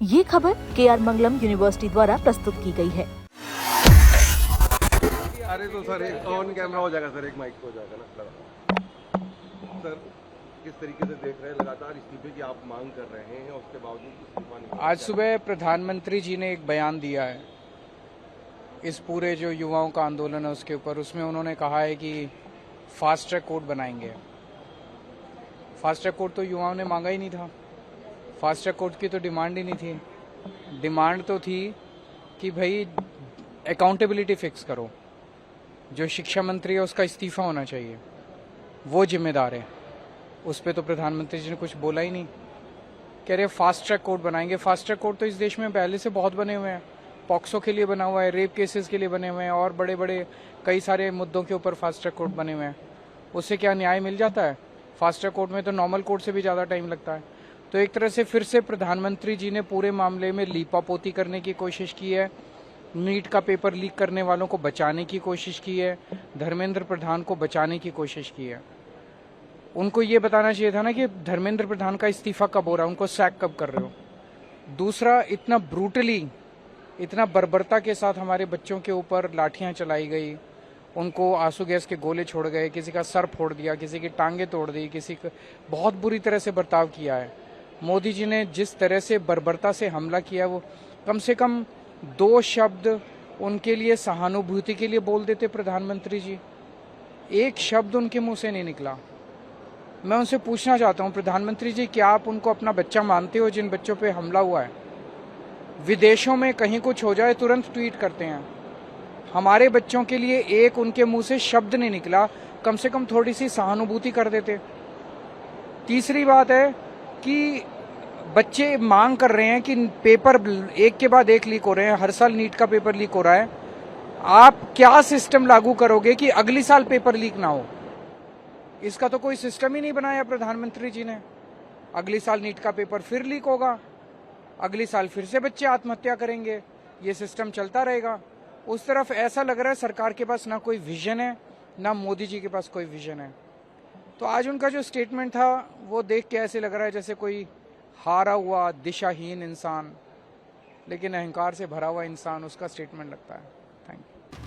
ये खबर KR मंगलम university द्वारा प्रस्तुत की गई है। अरे तो सर एक ऑन कैमरा हो जाएगा सर, एक माइक हो जाएगा ना सर। किस तरीके से देख रहे हैं लगातार इस्तीफे की आप मांग कर रहे हैं, उसके बावजूद इस्तीफा नहीं? आज सुबह प्रधानमंत्री जी ने एक बयान दिया है इस पूरे जो युवाओं का आंदोलन है उसके ऊपर। उसमें उन्होंने कहा है कि फास्ट ट्रैक कोर्ट बनाएंगे। फास्ट ट्रैक कोर्ट तो युवाओं ने मांगा ही नहीं था, फास्ट ट्रैक कोर्ट की तो डिमांड ही नहीं थी। डिमांड तो थी कि भाई अकाउंटेबिलिटी फिक्स करो, जो शिक्षा मंत्री है उसका इस्तीफा होना चाहिए, वो जिम्मेदार है। उस पर तो प्रधानमंत्री जी ने कुछ बोला ही नहीं। कह रहे फास्ट ट्रैक कोर्ट बनाएंगे। फास्ट ट्रैक कोर्ट तो इस देश में पहले से बहुत बने हुए हैं। पॉक्सो के लिए बना हुआ है, रेप केसेस के लिए बने हुए हैं, और बड़े बड़े कई सारे मुद्दों के ऊपर फास्ट ट्रैक कोर्ट बने हुए हैं। उससे क्या न्याय मिल जाता है? फास्ट ट्रैक कोर्ट में तो नॉर्मल कोर्ट से भी ज़्यादा टाइम लगता है। तो एक तरह से फिर से प्रधानमंत्री जी ने पूरे मामले में लीपापोती करने की कोशिश की है। नीट का पेपर लीक करने वालों को बचाने की कोशिश की है, धर्मेंद्र प्रधान को बचाने की कोशिश की है। उनको ये बताना चाहिए था ना कि धर्मेंद्र प्रधान का इस्तीफा कब हो रहा है, उनको सैक कब कर रहे हो। दूसरा, इतना ब्रूटली, इतना बर्बरता के साथ हमारे बच्चों के ऊपर लाठियां चलाई गई, उनको आंसू गैस के गोले छोड़ गए, किसी का सर फोड़ दिया, किसी की टांगे तोड़ दी, किसी का बहुत बुरी तरह से बर्ताव किया है। मोदी जी ने जिस तरह से बर्बरता से हमला किया, वो कम से कम 2 शब्द उनके लिए सहानुभूति के लिए बोल देते प्रधानमंत्री जी। एक शब्द उनके मुंह से नहीं निकला। मैं उनसे पूछना चाहता हूं, प्रधानमंत्री जी, क्या आप उनको अपना बच्चा मानते हो? जिन बच्चों पे हमला हुआ है, विदेशों में कहीं कुछ हो जाए तुरंत ट्वीट करते हैं। हमारे बच्चों के लिए एक उनके मुंह से शब्द नहीं निकला, कम से कम थोड़ी सी सहानुभूति कर देते। तीसरी बात है कि बच्चे मांग कर रहे हैं कि पेपर एक के बाद एक लीक हो रहे हैं। हर साल नीट का पेपर लीक हो रहा है। आप क्या सिस्टम लागू करोगे कि अगली साल पेपर लीक ना हो? इसका तो कोई सिस्टम ही नहीं बनाया प्रधानमंत्री जी ने। अगली साल नीट का पेपर फिर लीक होगा, अगली साल फिर से बच्चे आत्महत्या करेंगे, ये सिस्टम चलता रहेगा। उस तरफ ऐसा लग रहा है सरकार के पास ना कोई विजन है, ना मोदी जी के पास कोई विजन है। तो आज उनका जो स्टेटमेंट था वो देख के ऐसे लग रहा है जैसे कोई हारा हुआ दिशाहीन इंसान, लेकिन अहंकार से भरा हुआ इंसान, उसका स्टेटमेंट लगता है। Thank you.